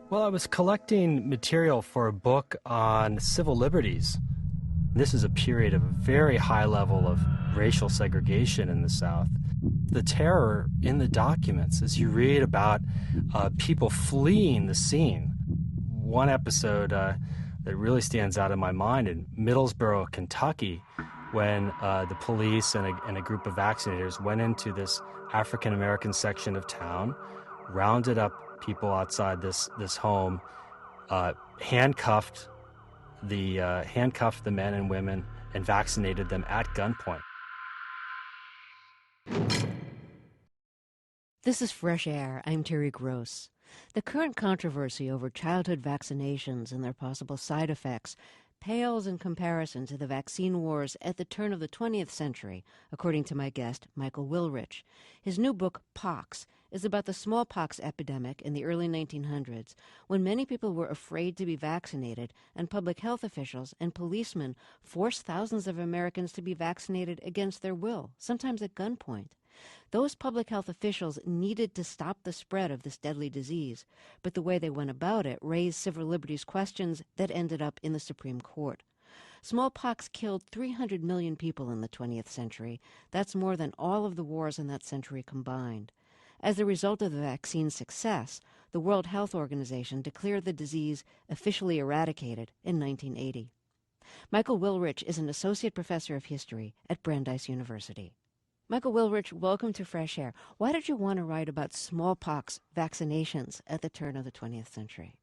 Well, I was collecting material for a book on civil liberties. This is a period of a very high level of racial segregation in the South. The terror in the documents as you read about people fleeing the scene. One episode that really stands out in my mind in Middlesboro, Kentucky, when the police and a group of vaccinators went into this African American section of town, rounded up people outside this home, handcuffed the men and women, and vaccinated them at gunpoint. This is Fresh Air. I'm Terry Gross. The current controversy over childhood vaccinations and their possible side effects pales in comparison to the vaccine wars at the turn of the 20th century, according to my guest, Michael Wilrich. His new book, Pox, is about the smallpox epidemic in the early 1900s, when many people were afraid to be vaccinated, and public health officials and policemen forced thousands of Americans to be vaccinated against their will, sometimes at gunpoint. Those public health officials needed to stop the spread of this deadly disease, but the way they went about it raised civil liberties questions that ended up in the Supreme Court. Smallpox killed 300 million people in the 20th century. That's more than all of the wars in that century combined. As a result of the vaccine's success, the World Health Organization declared the disease officially eradicated in 1980. Michael Wilrich is an associate professor of history at Brandeis University. Michael Wilrich, welcome to Fresh Air. Why did you want to write about smallpox vaccinations at the turn of the 20th century?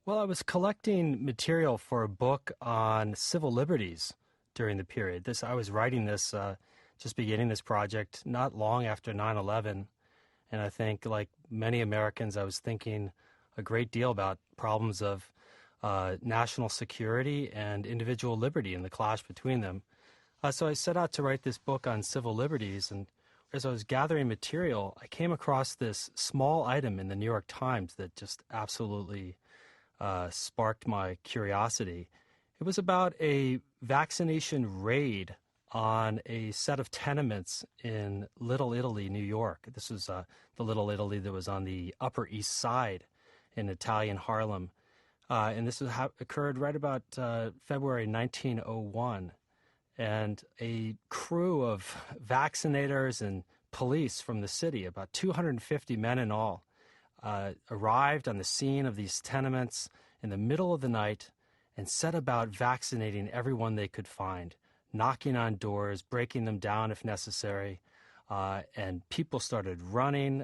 Well, I was collecting material for a book on civil liberties during the period. I was writing this, just beginning this project not long after 9/11, and I think, like many Americans, I was thinking a great deal about problems of national security and individual liberty and the clash between them. So I set out to write this book on civil liberties, and as I was gathering material, I came across this small item in the New York Times that just absolutely sparked my curiosity. It was about a vaccination raid on a set of tenements in Little Italy, New York. This was the Little Italy that was on the Upper East Side in Italian Harlem. And this occurred right about February 1901. And a crew of vaccinators and police from the city, about 250 men in all, arrived on the scene of these tenements in the middle of the night and set about vaccinating everyone they could find, knocking on doors, breaking them down if necessary, and people started running.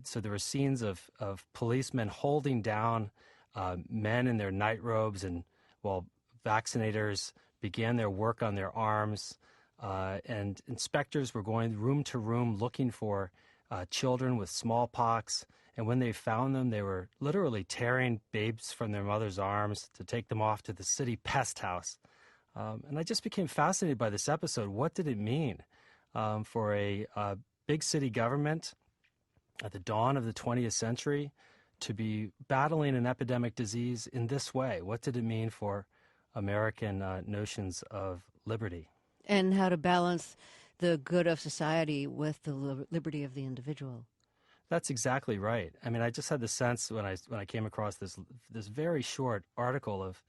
So there were scenes of policemen holding down men in their night robes, and while vaccinators began their work on their arms, and inspectors were going room to room looking for children with smallpox. And when they found them, they were literally tearing babes from their mother's arms to take them off to the city pest house. And I just became fascinated by this episode. What did it mean for a big city government at the dawn of the 20th century to be battling an epidemic disease in this way? What did it mean for American notions of liberty? And how to balance the good of society with the liberty of the individual. That's exactly right. I mean, I just had the sense when I came across this very short article of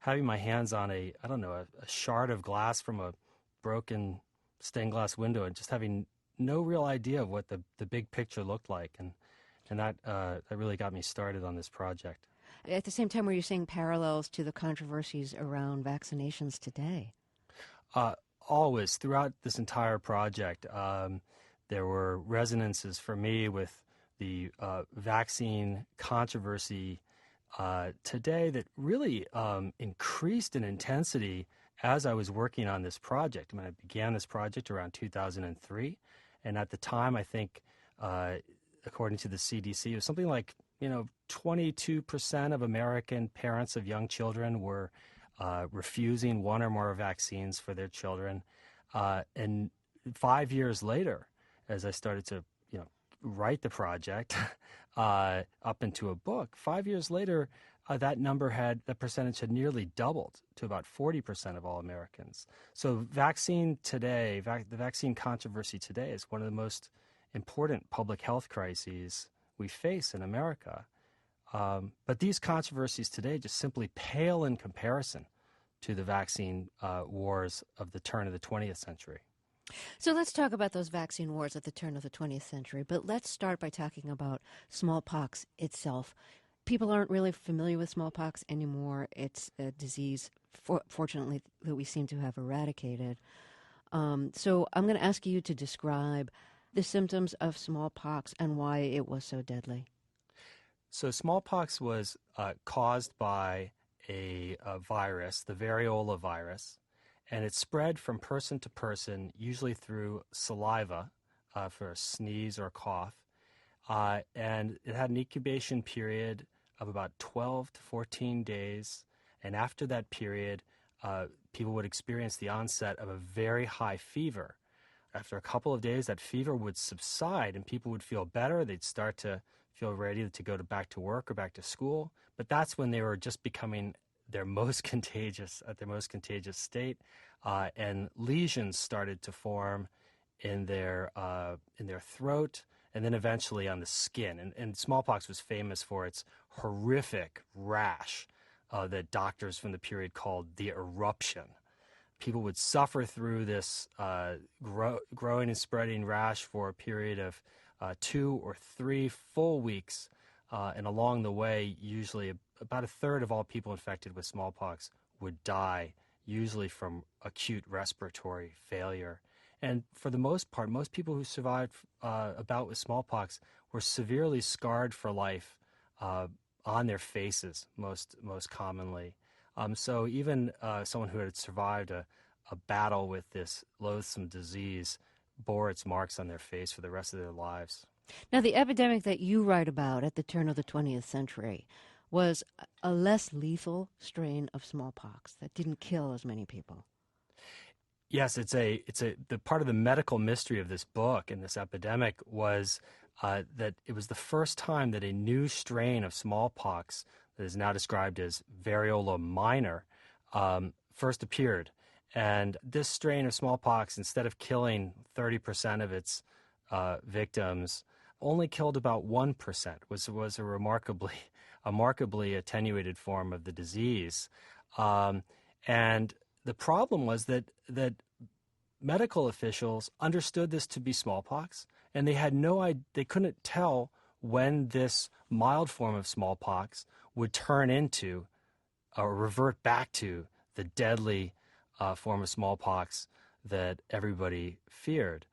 having my hands on a shard of glass from a broken stained glass window and just having no real idea of what the big picture looked like. And that really got me started on this project. At the same time, were you seeing parallels to the controversies around vaccinations today? Always, throughout this entire project, there were resonances for me with the vaccine controversy today that really increased in intensity as I was working on this project. I mean, I began this project around 2003, and at the time, I think, according to the CDC, it was something like 22% of American parents of young children were refusing one or more vaccines for their children. And 5 years later, as I started to write the project up into a book, 5 years later, that percentage had nearly doubled to about 40% of all Americans. So the vaccine controversy today is one of the most important public health crises we face in America. But these controversies today just simply pale in comparison to the vaccine wars of the turn of the 20th century. So let's talk about those vaccine wars at the turn of the 20th century, but let's start by talking about smallpox itself. People aren't really familiar with smallpox anymore. It's a disease, fortunately, that we seem to have eradicated. So I'm going to ask you to describe the symptoms of smallpox and why it was so deadly. So smallpox was caused by a virus, the variola virus, and it spread from person to person, usually through saliva for a sneeze or a cough. And it had an incubation period of about 12 to 14 days. And after that period, people would experience the onset of a very high fever. After a couple of days, that fever would subside and people would feel better. They'd start to feel ready to go back to work or back to school. But that's when they were just becoming their most contagious, at their most contagious state. And lesions started to form in their throat, and then eventually on the skin. And smallpox was famous for its horrific rash that doctors from the period called the eruption. People would suffer through this growing and spreading rash for a period of 2 or 3 full weeks. And along the way, usually about a third of all people infected with smallpox would die, usually from acute respiratory failure. And for the most part, most people who survived a bout with smallpox were severely scarred for life on their faces, most commonly. So even someone who had survived a battle with this loathsome disease bore its marks on their face for the rest of their lives. Now, the epidemic that you write about at the turn of the 20th century was a less lethal strain of smallpox that didn't kill as many people. Yes, the part of the medical mystery of this book and this epidemic was that it was the first time that a new strain of smallpox that is now described as variola minor first appeared. And this strain of smallpox, instead of killing 30% of its victims, only killed about 1%. Was a remarkably attenuated form of the disease. And the problem was that medical officials understood this to be smallpox, and they had no idea, they couldn't tell when this mild form of smallpox would turn into or revert back to the deadly form of smallpox that everybody feared.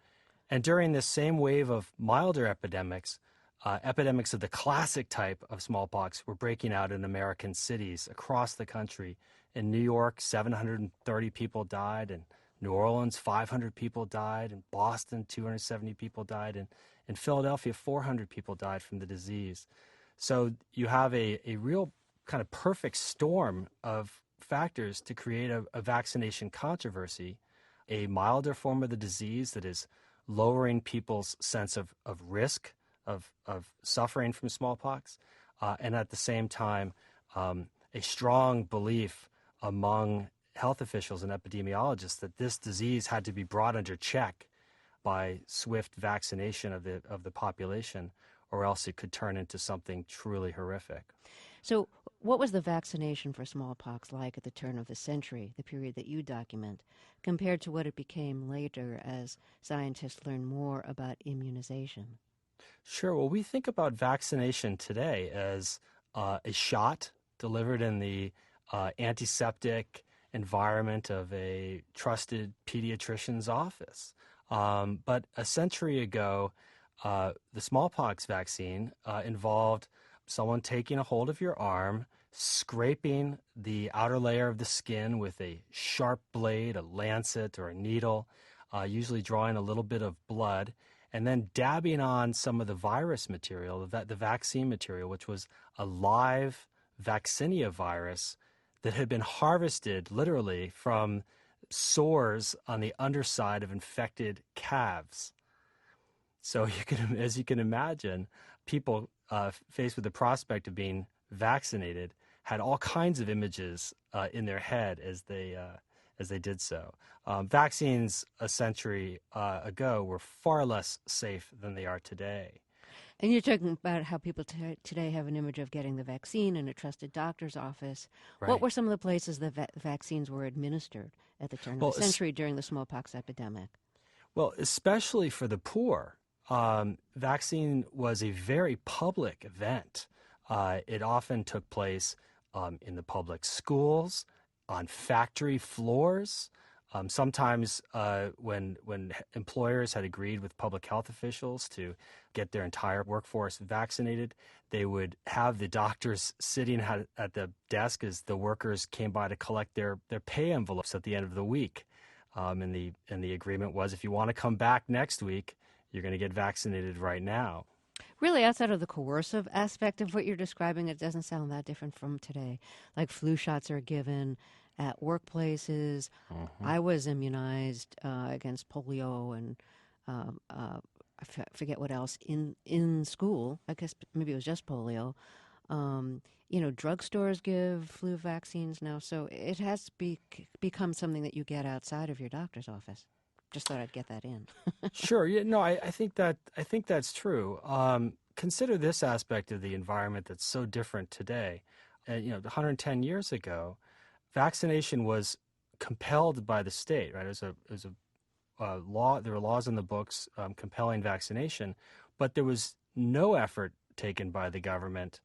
And during this same wave of milder epidemics, epidemics of the classic type of smallpox were breaking out in American cities across the country. In New York, 730 people died. In New Orleans, 500 people died. In Boston, 270 people died. And in Philadelphia, 400 people died from the disease. So you have a real kind of perfect storm of factors to create a vaccination controversy, a milder form of the disease that is lowering people's sense of risk of suffering from smallpox, and at the same time, a strong belief among health officials and epidemiologists that this disease had to be brought under check by swift vaccination of the population, or else it could turn into something truly horrific. So what was the vaccination for smallpox like at the turn of the century, the period that you document, compared to what it became later as scientists learned more about immunization? Sure. Well, we think about vaccination today as a shot delivered in the antiseptic environment of a trusted pediatrician's office. But a century ago, the smallpox vaccine involved someone taking a hold of your arm, scraping the outer layer of the skin with a sharp blade, a lancet, or a needle, usually drawing a little bit of blood, and then dabbing on some of the virus material, the vaccine material, which was a live vaccinia virus that had been harvested literally from sores on the underside of infected calves. So as you can imagine, people faced with the prospect of being vaccinated had all kinds of images in their head as they did so. Vaccines a century ago were far less safe than they are today. And you're talking about how people today have an image of getting the vaccine in a trusted doctor's office. What Right. were some of the places the vaccines were administered at the turn of the Well, century during the smallpox epidemic? Well, especially for the poor, vaccine was a very public event. It often took place in the public schools, on factory floors. Sometimes, when employers had agreed with public health officials to get their entire workforce vaccinated, they would have the doctors sitting at the desk as the workers came by to collect their pay envelopes at the end of the week. And the agreement was, if you want to come back next week, you're going to get vaccinated right now. Really, outside of the coercive aspect of what you're describing, it doesn't sound that different from today. Like flu shots are given at workplaces. Hmm. I was immunized against polio and forget what else in school. I guess maybe it was just polio. Drugstores give flu vaccines now, so it has become something that you get outside of your doctor's office. Just thought I'd get that in. Sure. Yeah. No. I think that's true. Consider this aspect of the environment that's so different today. 110 years ago, vaccination was compelled by the state. Right. It was a law. There were laws in the books compelling vaccination, but there was no effort taken by the government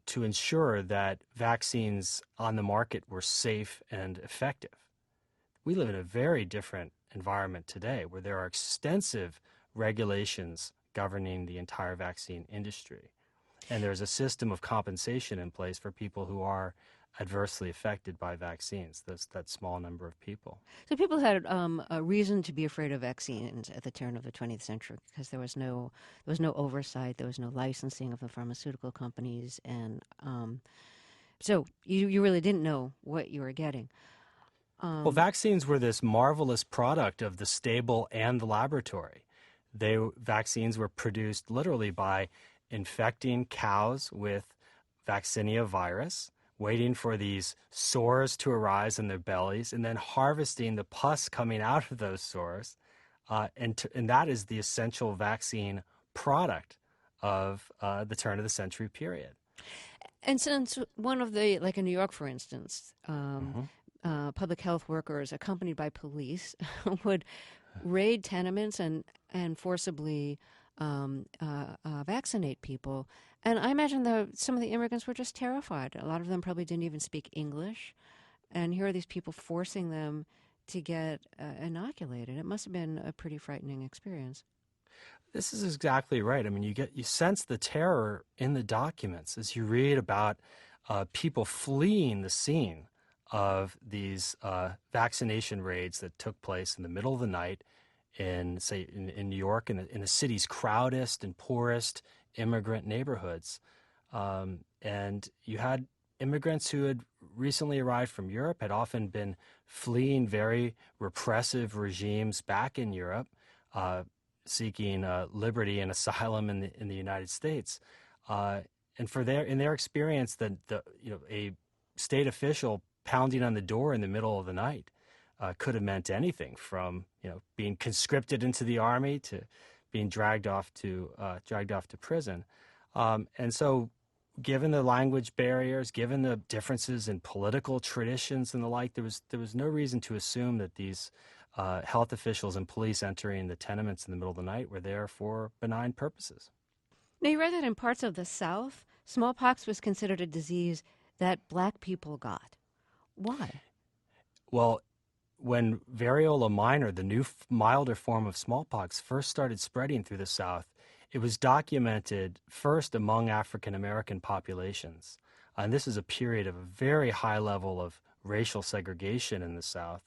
to ensure that vaccines on the market were safe and effective. We live in a very different environment today where there are extensive regulations governing the entire vaccine industry. And there's a system of compensation in place for people who are adversely affected by vaccines, that small number of people. So people had a reason to be afraid of vaccines at the turn of the 20th century because there was no oversight, there was no licensing of the pharmaceutical companies, and so you really didn't know what you were getting. Well, vaccines were this marvelous product of the stable and the laboratory. Vaccines were produced literally by infecting cows with vaccinia virus, waiting for these sores to arise in their bellies, and then harvesting the pus coming out of those sores. And that is the essential vaccine product of the turn of the century period. And since one of the, like in New York, for instance, Hmm. public health workers accompanied by police would raid tenements and forcibly vaccinate people. And I imagine some of the immigrants were just terrified. A lot of them probably didn't even speak English. And here are these people forcing them to get inoculated. It must have been a pretty frightening experience. This is exactly right. I mean, you sense the terror in the documents as you read about people fleeing the scene of these vaccination raids that took place in the middle of the night in New York, in the city's crowdest and poorest immigrant neighborhoods. And you had immigrants who had recently arrived from Europe, had often been fleeing very repressive regimes back in Europe, seeking liberty and asylum in the United States. And in their experience, a state official pounding on the door in the middle of the night could have meant anything from being conscripted into the army to being dragged off to prison. And so, given the language barriers, given the differences in political traditions and the like, there was no reason to assume that these health officials and police entering the tenements in the middle of the night were there for benign purposes. Now, you read that in parts of the South, smallpox was considered a disease that black people got. Why? Well, when variola minor, the new milder form of smallpox, first started spreading through the South, it was documented first among African American populations. And this is a period of a very high level of racial segregation in the South.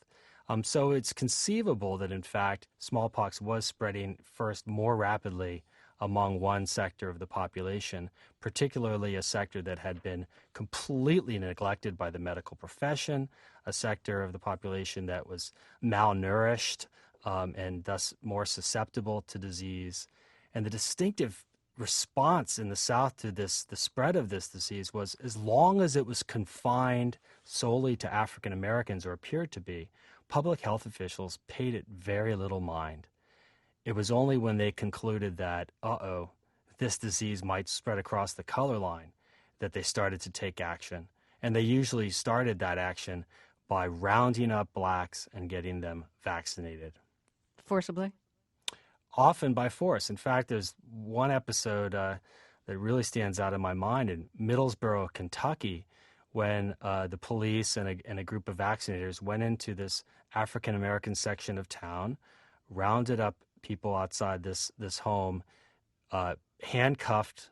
So it's conceivable that, in fact, smallpox was spreading first more rapidly among one sector of the population, particularly a sector that had been completely neglected by the medical profession, a sector of the population that was malnourished and thus more susceptible to disease. And the distinctive response in the South to the spread of this disease was, as long as it was confined solely to African Americans, or appeared to be, public health officials paid it very little mind. It was only when they concluded that, this disease might spread across the color line that they started to take action. And they usually started that action by rounding up blacks and getting them vaccinated. Forcibly? Often by force. In fact, there's one episode that really stands out in my mind in Middlesboro, Kentucky, when the police and a group of vaccinators went into this African American section of town, rounded up people outside this home, handcuffed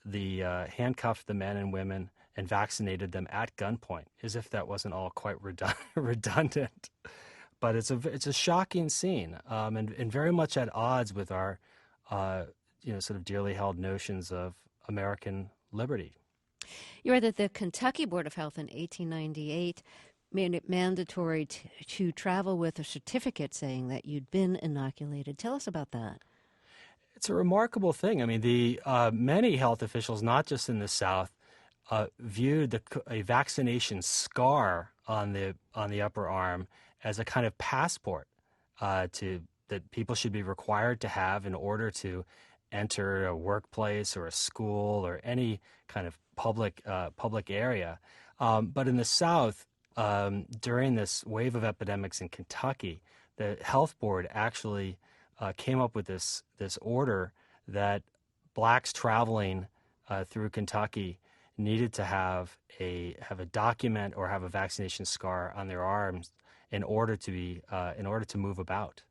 the men and women, and vaccinated them at gunpoint, as if that wasn't all quite redundant. But it's a shocking scene, and very much at odds with our sort of dearly held notions of American liberty. You read that the Kentucky Board of Health in 1898 made it mandatory to travel with a certificate saying that you'd been inoculated. Tell us about that. It's a remarkable thing. I mean, the many health officials, not just in the South, viewed a vaccination scar on the upper arm as a kind of passport that people should be required to have in order to enter a workplace or a school or any kind of public area. But in the South, during this wave of epidemics in Kentucky, the health board actually came up with this order that blacks traveling through Kentucky needed to have a document or have a vaccination scar on their arms in order to move about.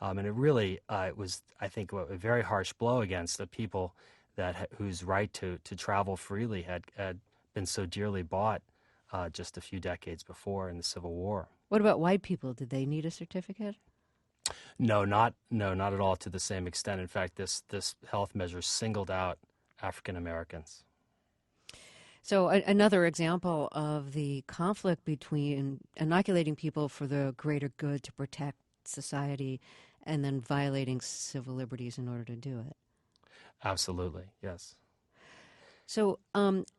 And it really it was, I think, a very harsh blow against the people whose right to travel freely had been so dearly bought just a few decades before in the Civil War. What about white people? Did they need a certificate? No, not at all to the same extent. In fact, this health measure singled out African Americans. So another example of the conflict between inoculating people for the greater good to protect society and then violating civil liberties in order to do it. Absolutely, yes. So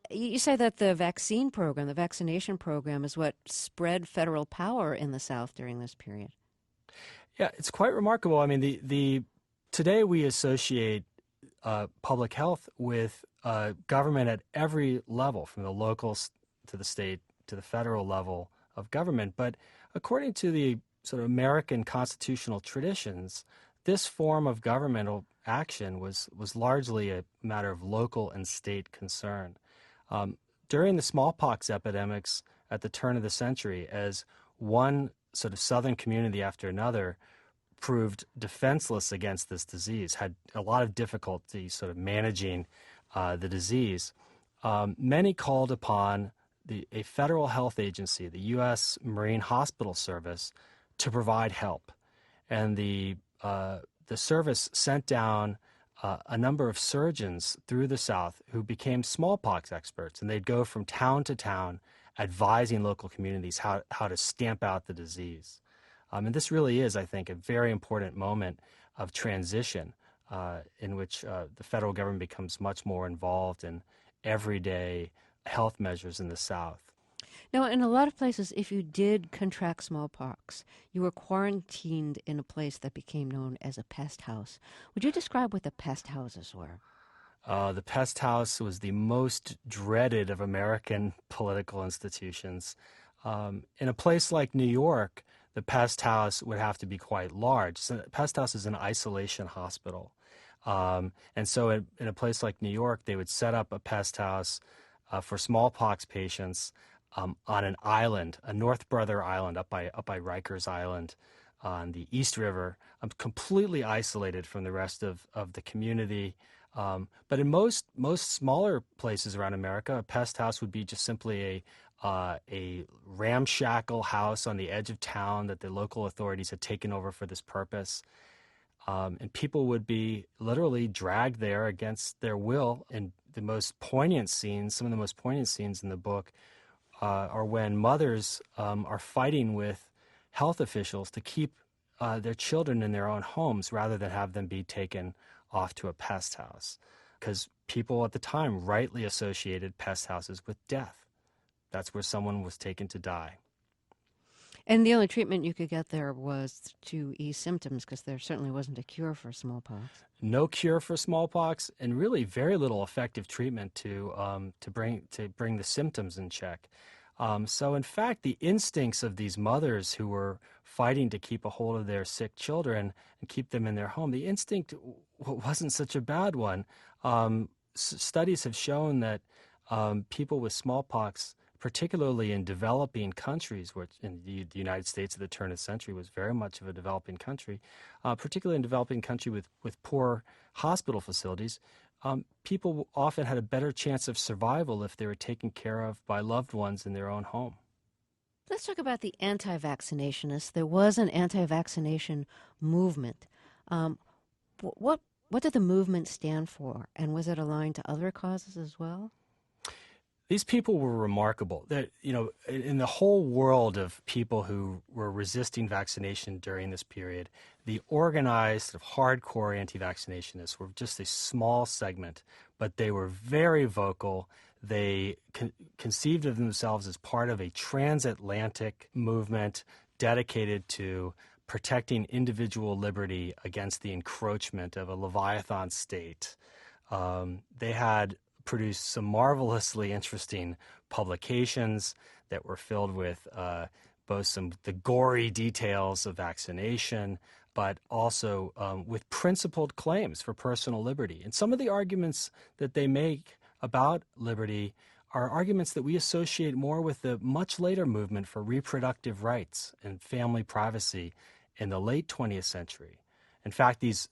you say that the vaccination program is what spread federal power in the South during this period. Yeah, it's quite remarkable. I mean, today we associate public health with government at every level, from the local to the state to the federal level of government. But according to the sort of American constitutional traditions, this form of governmental action was largely a matter of local and state concern. During the smallpox epidemics at the turn of the century, as one sort of southern community after another proved defenseless against this disease, had a lot of difficulty sort of managing the disease, many called upon a federal health agency, the U.S. Marine Hospital Service, to provide help. And the service sent down a number of surgeons through the South who became smallpox experts, and they'd go from town to town advising local communities how to stamp out the disease. And this really is, I think, a very important moment of transition in which the federal government becomes much more involved in everyday health measures in the South. Now, in a lot of places, if you did contract smallpox, you were quarantined in a place that became known as a pest house. Would you describe what the pest houses were? The pest house was the most dreaded of American political institutions. In a place like New York, the pest house would have to be quite large. So the pest house is an isolation hospital. And so in a place like New York, they would set up a pest house for smallpox patients on an island, a North Brother Island up by Rikers Island on the East River, completely isolated from the rest of the community. But in most smaller places around America, a pest house would be just simply a ramshackle house on the edge of town that the local authorities had taken over for this purpose. And people would be literally dragged there against their will. And some of the most poignant scenes in the book are when mothers are fighting with health officials to keep their children in their own homes rather than have them be taken off to a pest house. Because people at the time rightly associated pest houses with death. That's where someone was taken to die. And the only treatment you could get there was to ease symptoms because there certainly wasn't a cure for smallpox. No cure for smallpox, and really very little effective treatment to bring the symptoms in check. So, in fact, the instincts of these mothers who were fighting to keep a hold of their sick children and keep them in their home, the instinct wasn't such a bad one. Studies have shown that people with smallpox, particularly in developing countries, which in the United States at the turn of the century was very much of a developing country, particularly in developing country with poor hospital facilities, people often had a better chance of survival if they were taken care of by loved ones in their own home. Let's talk about the anti-vaccinationists. There was an anti-vaccination movement. Um, what did the movement stand for, and was it aligned to other causes as well? These people were remarkable. That in the whole world of people who were resisting vaccination during this period, the organized, sort of hardcore anti-vaccinationists were just a small segment, but they were very vocal. They conceived of themselves as part of a transatlantic movement dedicated to protecting individual liberty against the encroachment of a Leviathan state. They had produced some marvelously interesting publications that were filled with both the gory details of vaccination, but also with principled claims for personal liberty. And some of the arguments that they make about liberty are arguments that we associate more with the much later movement for reproductive rights and family privacy in the late 20th century. In fact, these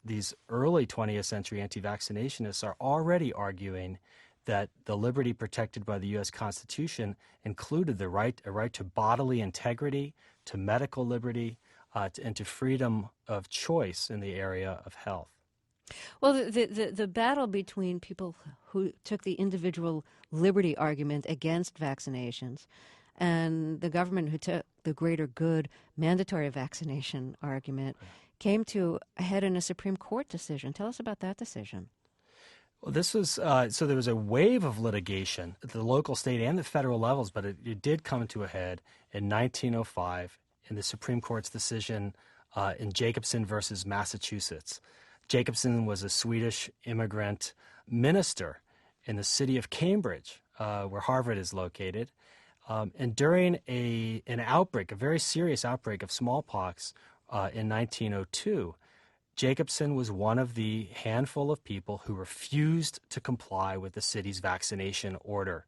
early 20th century anti-vaccinationists are already arguing that the liberty protected by the U.S. Constitution included a right to bodily integrity, to medical liberty, and to freedom of choice in the area of health. Well, the battle between people who took the individual liberty argument against vaccinations and the government who took the greater good mandatory vaccination argument came to a head in a Supreme Court decision. Tell us about that decision. Well, this was so there was a wave of litigation at the local, state, and the federal levels, but it did come to a head in 1905 in the Supreme Court's decision in Jacobson versus Massachusetts. Jacobson was a Swedish immigrant minister in the city of Cambridge, where Harvard is located. And during an outbreak, a very serious outbreak of smallpox in 1902, Jacobson was one of the handful of people who refused to comply with the city's vaccination order.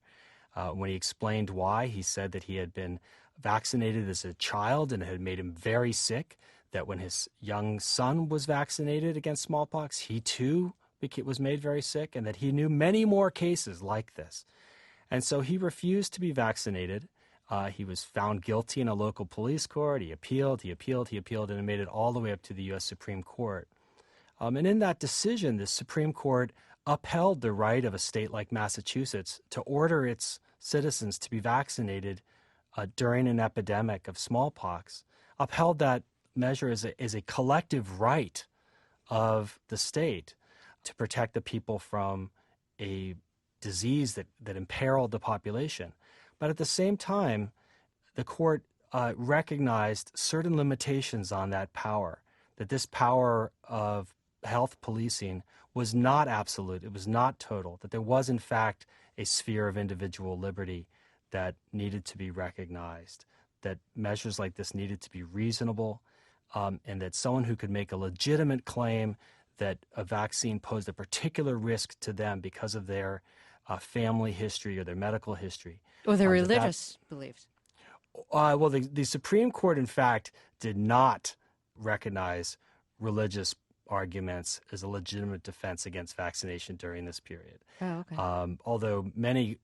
When he explained why, he said that he had been vaccinated as a child and it had made him very sick, that when his young son was vaccinated against smallpox, he too was made very sick, and that he knew many more cases like this. And so he refused to be vaccinated. He was found guilty in a local police court. He appealed, and it made it all the way up to the U.S. Supreme Court. And in that decision, the Supreme Court upheld the right of a state like Massachusetts to order its citizens to be vaccinated during an epidemic of smallpox, upheld that measure as a collective right of the state to protect the people from a disease that imperiled the population. But at the same time, the court recognized certain limitations on that power, that this power of health policing was not absolute, it was not total, that there was in fact a sphere of individual liberty that needed to be recognized, that measures like this needed to be reasonable, and that someone who could make a legitimate claim that a vaccine posed a particular risk to them because of their family history or their medical history. Or their religious beliefs. Well, the Supreme Court, in fact, did not recognize religious arguments as a legitimate defense against vaccination during this period. Oh, okay. Although many,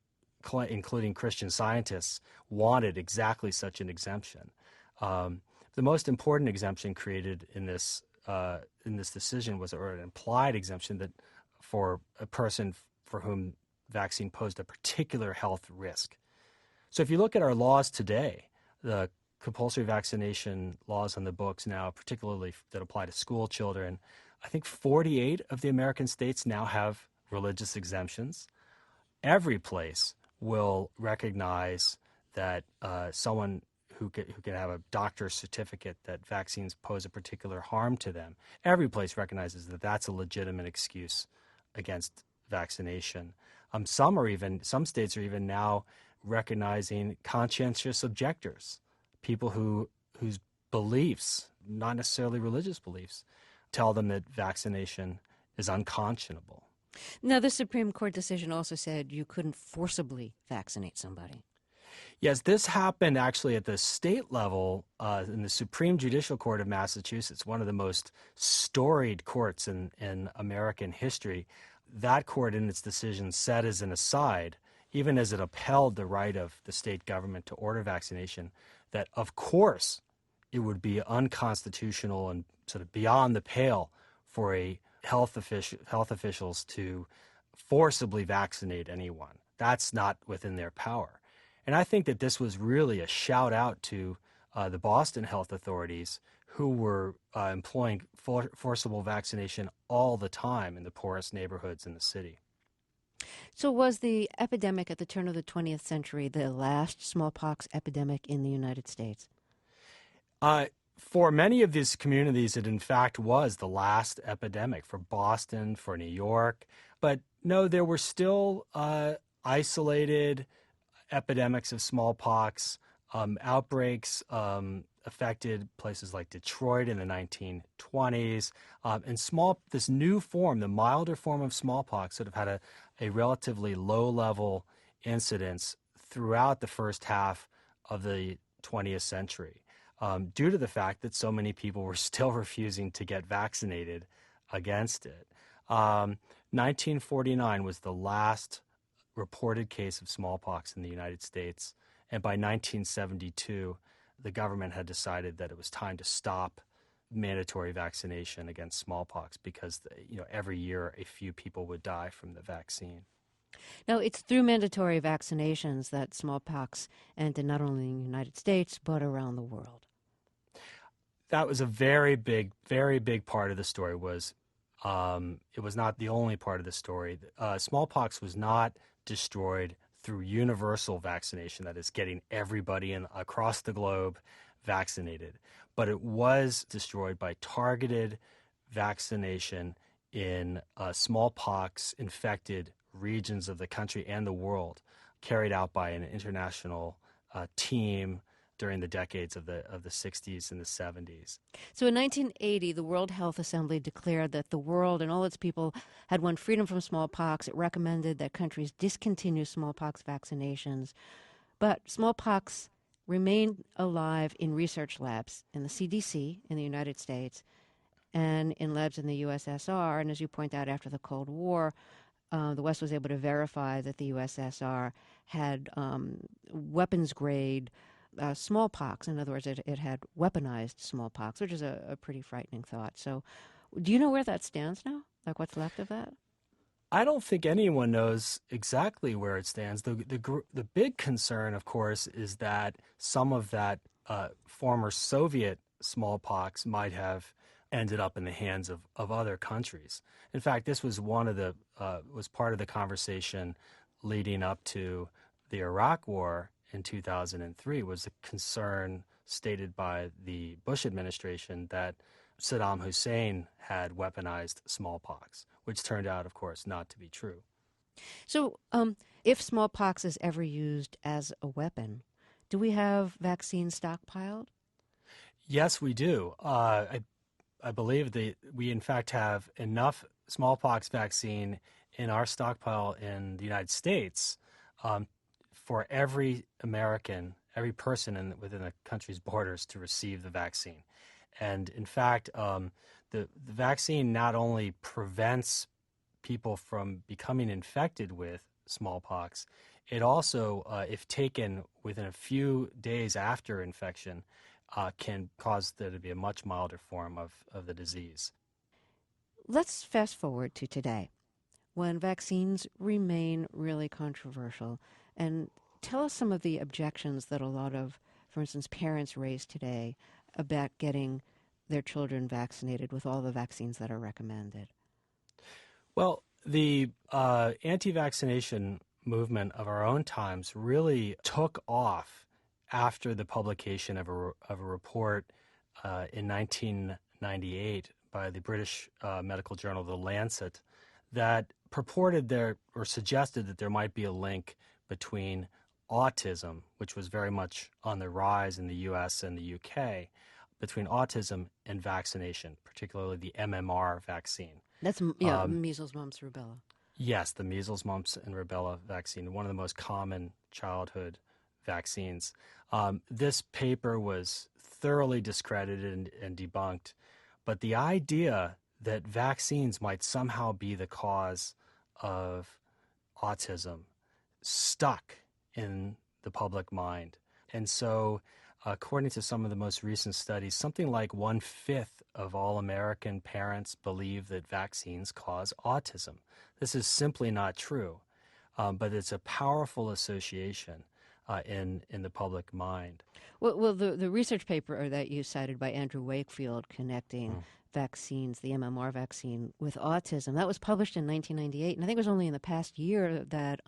including Christian scientists, wanted exactly such an exemption. The most important exemption created in this decision was, or an implied exemption, that for a person for whom vaccine posed a particular health risk. So if you look at our laws today, the compulsory vaccination laws on the books now, particularly that apply to school children, I think 48 of the American states now have religious exemptions. Every place will recognize that someone who can have a doctor's certificate that vaccines pose a particular harm to them. Every place recognizes that that's a legitimate excuse against vaccination. Some states are even now recognizing conscientious objectors, people whose beliefs, not necessarily religious beliefs, tell them that vaccination is unconscionable. Now, the Supreme Court decision also said you couldn't forcibly vaccinate somebody. Yes, this happened actually at the state level in the Supreme Judicial Court of Massachusetts, one of the most storied courts in American history. That court, in its decision, said as an aside, even as it upheld the right of the state government to order vaccination, that of course it would be unconstitutional and sort of beyond the pale for health officials to forcibly vaccinate anyone. That's not within their power. And I think that this was really a shout out to the Boston health authorities, who were employing forcible vaccination all the time in the poorest neighborhoods in the city. So was the epidemic at the turn of the 20th century the last smallpox epidemic in the United States? For many of these communities, it in fact was the last epidemic, for Boston, for New York. But no, there were still isolated epidemics of smallpox. Outbreaks affected places like Detroit in the 1920s. And this new form, the milder form of smallpox, sort of had a relatively low-level incidence throughout the first half of the 20th century, due to the fact that so many people were still refusing to get vaccinated against it. 1949 was the last reported case of smallpox in the United States. And by 1972, the government had decided that it was time to stop mandatory vaccination against smallpox because, every year a few people would die from the vaccine. Now, it's through mandatory vaccinations that smallpox ended not only in the United States, but around the world. That was a very big part of the story. It was not the only part of the story. Smallpox was not destroyed through universal vaccination, that is, getting everybody across the globe vaccinated. But it was destroyed by targeted vaccination in smallpox-infected regions of the country and the world, carried out by an international team during the decades of the 60s and the 70s. So in 1980, the World Health Assembly declared that the world and all its people had won freedom from smallpox. It recommended that countries discontinue smallpox vaccinations. But smallpox remained alive in research labs in the CDC in the United States and in labs in the USSR. And as you point out, after the Cold War, the West was able to verify that the USSR had weapons-grade smallpox. In other words, it had weaponized smallpox, which is a pretty frightening thought. So do you know where that stands now? Like what's left of that? I don't think anyone knows exactly where it stands. The big concern, of course, is that some of that former Soviet smallpox might have ended up in the hands of other countries. In fact, this was was part of the conversation leading up to the Iraq War in 2003, was a concern stated by the Bush administration that Saddam Hussein had weaponized smallpox, which turned out, of course, not to be true. So if smallpox is ever used as a weapon, do we have vaccines stockpiled? Yes, we do. I believe that we, in fact, have enough smallpox vaccine in our stockpile in the United States for every American, every person within the country's borders to receive the vaccine. And in fact, the vaccine not only prevents people from becoming infected with smallpox, it also, if taken within a few days after infection, can cause there to be a much milder form of the disease. Let's fast forward to today, when vaccines remain really controversial, and tell us some of the objections that a lot of, for instance, parents raise today about getting their children vaccinated with all the vaccines that are recommended. Well, the anti-vaccination movement of our own times really took off after the publication of a report in 1998 by the British medical journal The Lancet that purported there or suggested that there might be a link between autism, which was very much on the rise in the US and the UK, between autism and vaccination, particularly the MMR vaccine. That's, yeah, measles, mumps, rubella. Yes, the measles, mumps, and rubella vaccine, one of the most common childhood vaccines. This paper was thoroughly discredited and debunked, but the idea that vaccines might somehow be the cause of autism stuck in the public mind. And so, according to some of the most recent studies, something like 1/5 of all American parents believe that vaccines cause autism. This is simply not true, but it's a powerful association in the public mind. Well, the research paper that you cited by Andrew Wakefield connecting vaccines, the MMR vaccine, with autism, that was published in 1998. And I think it was only in the past year that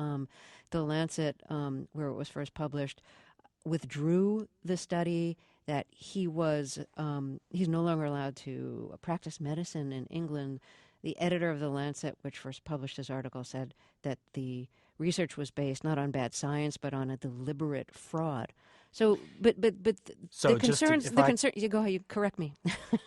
The Lancet, where it was first published, withdrew the study, that he's no longer allowed to practice medicine in England. The editor of The Lancet, which first published his article, said that the research was based not on bad science, but on a deliberate fraud. So, but So the concerns, you go ahead, you correct me.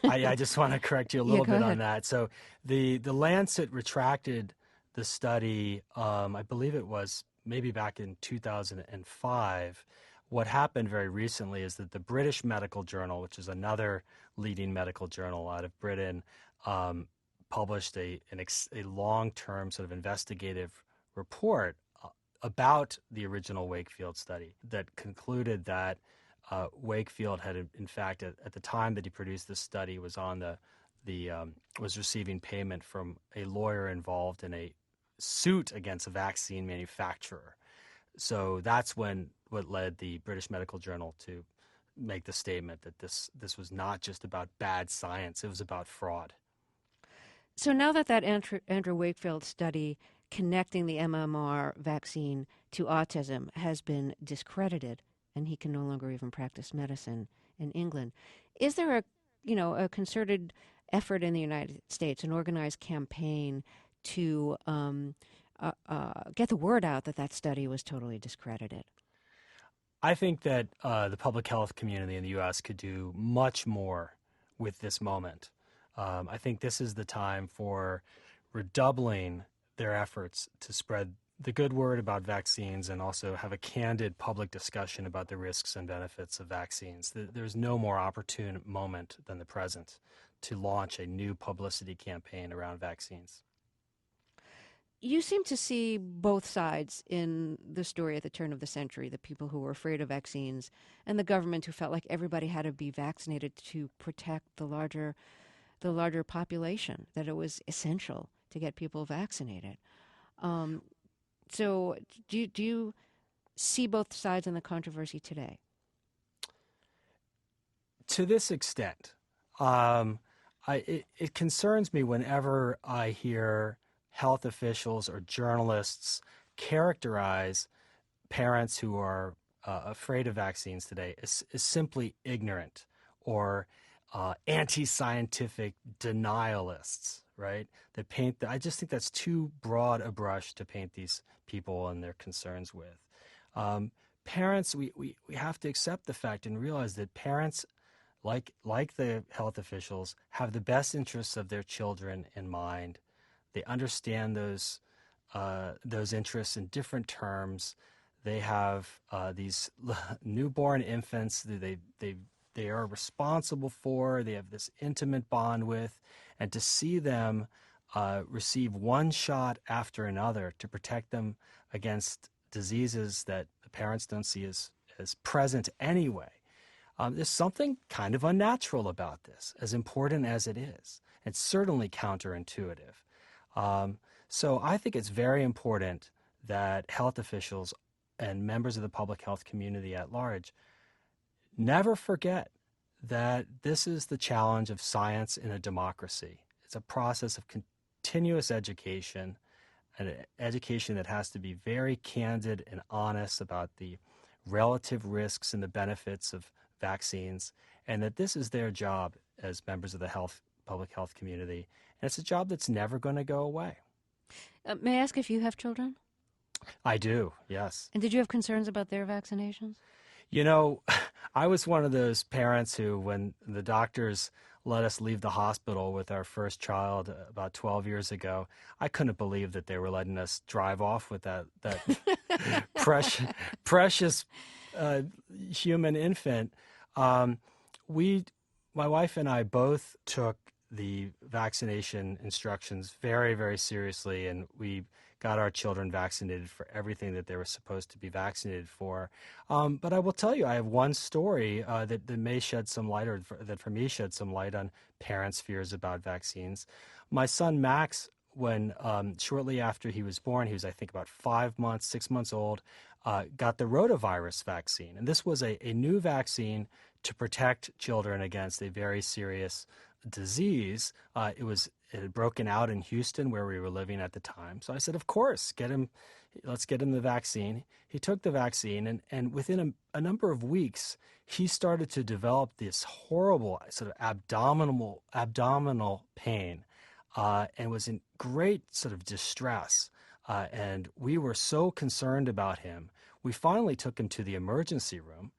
I just want to correct you a little bit ahead. on that. So the Lancet retracted the study, I believe it was maybe back in 2005. What happened very recently is that the British Medical Journal, which is another leading medical journal out of Britain, published a long-term sort of investigative report about the original Wakefield study that concluded that Wakefield had, in fact, at the time that he produced this study, was on was receiving payment from a lawyer involved in a suit against a vaccine manufacturer. So that's what led the British Medical Journal to make the statement that this was not just about bad science; it was about fraud. So now that Andrew Wakefield study connecting the MMR vaccine to autism has been discredited, and he can no longer even practice medicine in England, is there a concerted effort in the United States, an organized campaign to get the word out that study was totally discredited? I think that the public health community in the U.S. could do much more with this moment. I think this is the time for redoubling their efforts to spread the good word about vaccines and also have a candid public discussion about the risks and benefits of vaccines. There's no more opportune moment than the present to launch a new publicity campaign around vaccines. You seem to see both sides in the story at the turn of the century, the people who were afraid of vaccines and the government who felt like everybody had to be vaccinated to protect the larger population, that it was essential to get people vaccinated. So do you see both sides in the controversy today? To this extent, it concerns me whenever I hear health officials or journalists characterize parents who are afraid of vaccines today as simply ignorant or anti-scientific denialists, right? I just think that's too broad a brush to paint these people and their concerns with. Parents, we have to accept the fact and realize that parents, like the health officials, have the best interests of their children in mind. They understand those interests in different terms. They have these newborn infants that they are responsible for. They have this intimate bond with, and to see them receive one shot after another to protect them against diseases that the parents don't see as present anyway. There's something kind of unnatural about this, as important as it is. It's certainly counterintuitive. So I think it's very important that health officials and members of the public health community at large never forget that this is the challenge of science in a democracy. It's a process of continuous education, an education that has to be very candid and honest about the relative risks and the benefits of vaccines, and that this is their job as members of the public health community. And it's a job that's never going to go away. May I ask if you have children? I do, yes. And did you have concerns about their vaccinations? You know, I was one of those parents who, when the doctors let us leave the hospital with our first child about 12 years ago, I couldn't believe that they were letting us drive off with that precious human infant. We, my wife and I both took the vaccination instructions very, very seriously, and we got our children vaccinated for everything that they were supposed to be vaccinated for. But I will tell you, I have one story that may shed some light, or that for me shed some light on parents' fears about vaccines. My son Max, when shortly after he was born, he was, I think, about 5 months, 6 months old, got the rotavirus vaccine. And this was a new vaccine to protect children against a very serious disease. It had broken out in Houston, where we were living at the time. So I said, of course, let's get him the vaccine. He took the vaccine, and within a number of weeks, he started to develop this horrible sort of abdominal pain, and was in great sort of distress. And we were so concerned about him. We finally took him to the emergency room,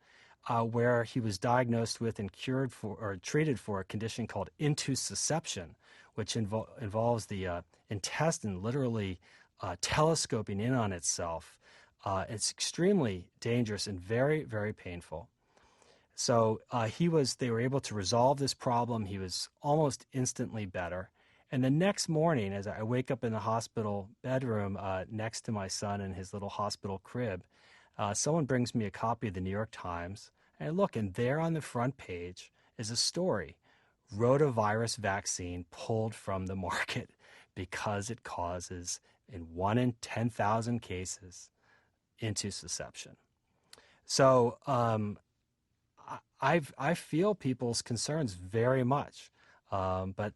where he was diagnosed with and treated for a condition called intussusception, which involves the intestine literally telescoping in on itself. It's extremely dangerous and very, very painful. So they were able to resolve this problem. He was almost instantly better. And the next morning, as I wake up in the hospital bedroom next to my son in his little hospital crib, someone brings me a copy of the New York Times. And I look, and there on the front page is a story: rotavirus vaccine pulled from the market because it causes, in 1 in 10,000 cases, intussusception. So I feel people's concerns very much, but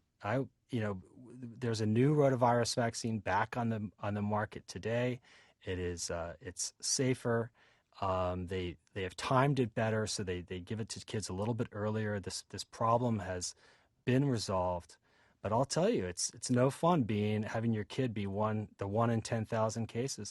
there's a new rotavirus vaccine back on the market today. It's safer. They have timed it better, so they give it to kids a little bit earlier. This problem has been resolved, but I'll tell you, it's no fun having your kid be the 1 in 10,000 cases.